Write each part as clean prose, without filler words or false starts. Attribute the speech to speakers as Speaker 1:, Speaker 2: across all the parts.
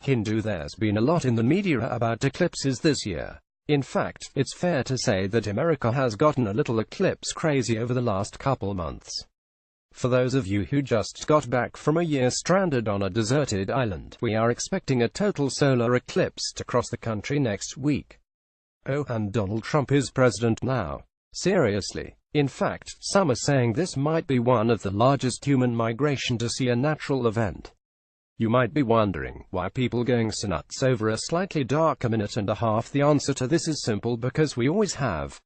Speaker 1: Hindu. There's been a lot in the media about eclipses this year. In fact, it's fair to say that America has gotten a little eclipse crazy over the last couple months. For those of you who just got back from a year stranded on a deserted island, we are expecting a total solar eclipse to cross the country next week. Oh, and Donald Trump is president now. Seriously. In fact, some are saying this might be one of the largest human migration to see a natural event. You might be wondering, why people going so nuts over a slightly darker minute and a half? The answer to this is simple: because we always have.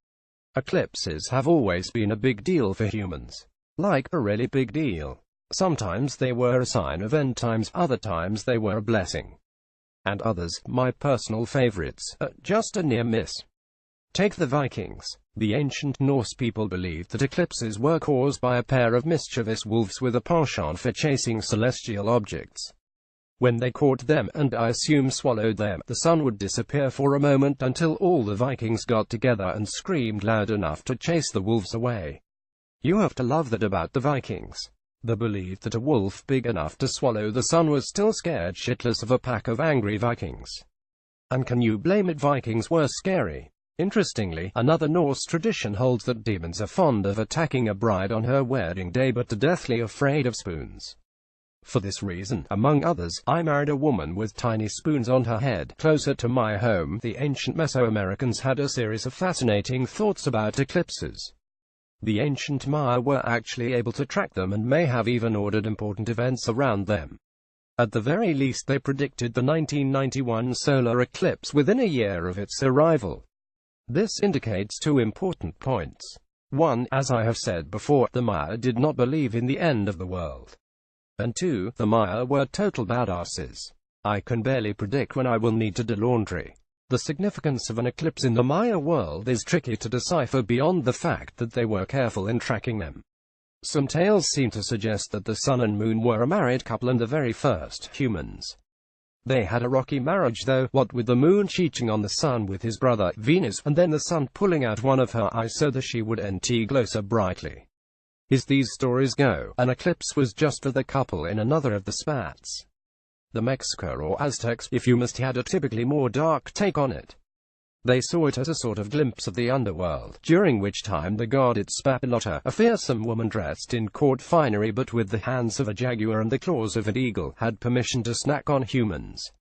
Speaker 1: Eclipses have always been a big deal for humans. Like a really big deal. Sometimes they were a sign of end times, other times they were a blessing. And others, my personal favorites, just a near miss. Take the Vikings. The ancient Norse people believed that eclipses were caused by a pair of mischievous wolves with a penchant for chasing celestial objects. When they caught them, and I assume swallowed them, the sun would disappear for a moment until all the Vikings got together and screamed loud enough to chase the wolves away. You have to love that about the Vikings. They believed that a wolf big enough to swallow the sun was still scared shitless of a pack of angry Vikings. And can you blame it? Vikings were scary. Interestingly, another Norse tradition holds that demons are fond of attacking a bride on her wedding day but are deathly afraid of spoons. For this reason, among others, I married a woman with tiny spoons on her head. Closer to my home, the ancient Mesoamericans had a series of fascinating thoughts about eclipses. The ancient Maya were actually able to track them and may have even ordered important events around them. At the very least, they predicted the 1991 solar eclipse within a year of its arrival. This indicates two important points. One, as I have said before, the Maya did not believe in the end of the world. And two, the Maya were total badasses. I can barely predict when I will need to do laundry. The significance of an eclipse in the Maya world is tricky to decipher beyond the fact that they were careful in tracking them. Some tales seem to suggest that the sun and moon were a married couple and the very first humans. They had a rocky marriage though, what with the moon cheating on the sun with his brother, Venus, and then the sun pulling out one of her eyes so that she wouldn't glow so brightly. As these stories go, an eclipse was just for the couple in another of the spats. The Mexica or Aztecs, if you must, had a typically more dark take on it. They saw it as a sort of glimpse of the underworld, during which time the god Itzpapilota, a fearsome woman dressed in court finery but with the hands of a jaguar and the claws of an eagle, had permission to snack on humans.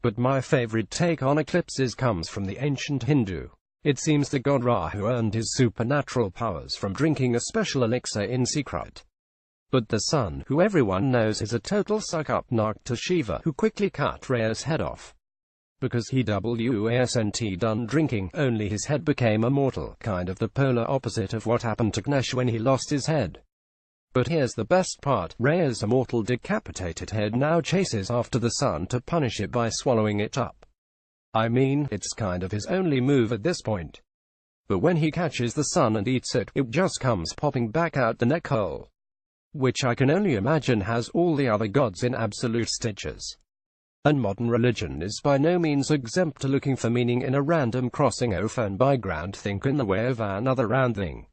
Speaker 1: But my favorite take on eclipses comes from the ancient Hindu. It seems the god Rahu earned his supernatural powers from drinking a special elixir in secret. But the sun, who everyone knows is a total suck-up, knocked to Shiva, who quickly cut Rahu's head off. Because he wasn't done drinking, only his head became immortal, kind of the polar opposite of what happened to Ganesh when he lost his head. But here's the best part: Rahu's immortal decapitated head now chases after the sun to punish it by swallowing it up. I mean, it's kind of his only move at this point. But when he catches the sun and eats it, it just comes popping back out the neck hole. Which I can only imagine has all the other gods in absolute stitches. And modern religion is by no means exempt to looking for meaning in a random crossing of and background think in the way of another round thing.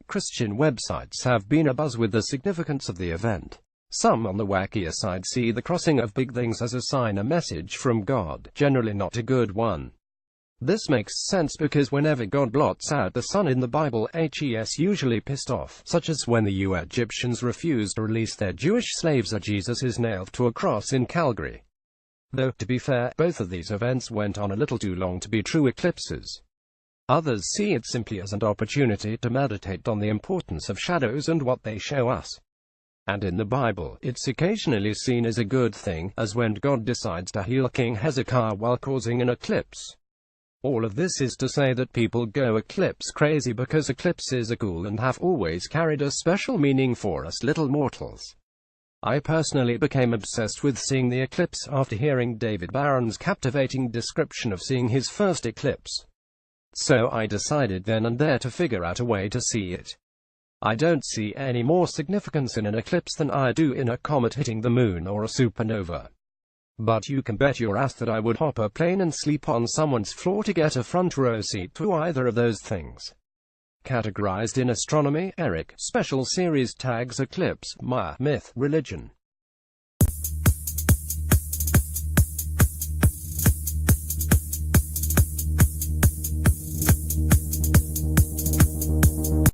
Speaker 1: Christian websites have been abuzz with the significance of the event. Some on the wackier side see the crossing of big things as a sign, a message from God, generally not a good one. This makes sense because whenever God blots out the sun in the Bible, he's usually pissed off, such as when the Egyptians refused to release their Jewish slaves as Jesus is nailed to a cross in Calgary. Though, to be fair, both of these events went on a little too long to be true eclipses. Others see it simply as an opportunity to meditate on the importance of shadows and what they show us. And in the Bible, it's occasionally seen as a good thing, as when God decides to heal King Hezekiah while causing an eclipse. All of this is to say that people go eclipse crazy because eclipses are cool and have always carried a special meaning for us little mortals. I personally became obsessed with seeing the eclipse after hearing David Barron's captivating description of seeing his first eclipse. So I decided then and there to figure out a way to see it. I don't see any more significance in an eclipse than I do in a comet hitting the moon or a supernova. But you can bet your ass that I would hop a plane and sleep on someone's floor to get a front row seat to either of those things. Categorized in astronomy, Eric, special series tags eclipse, Maya, myth, religion.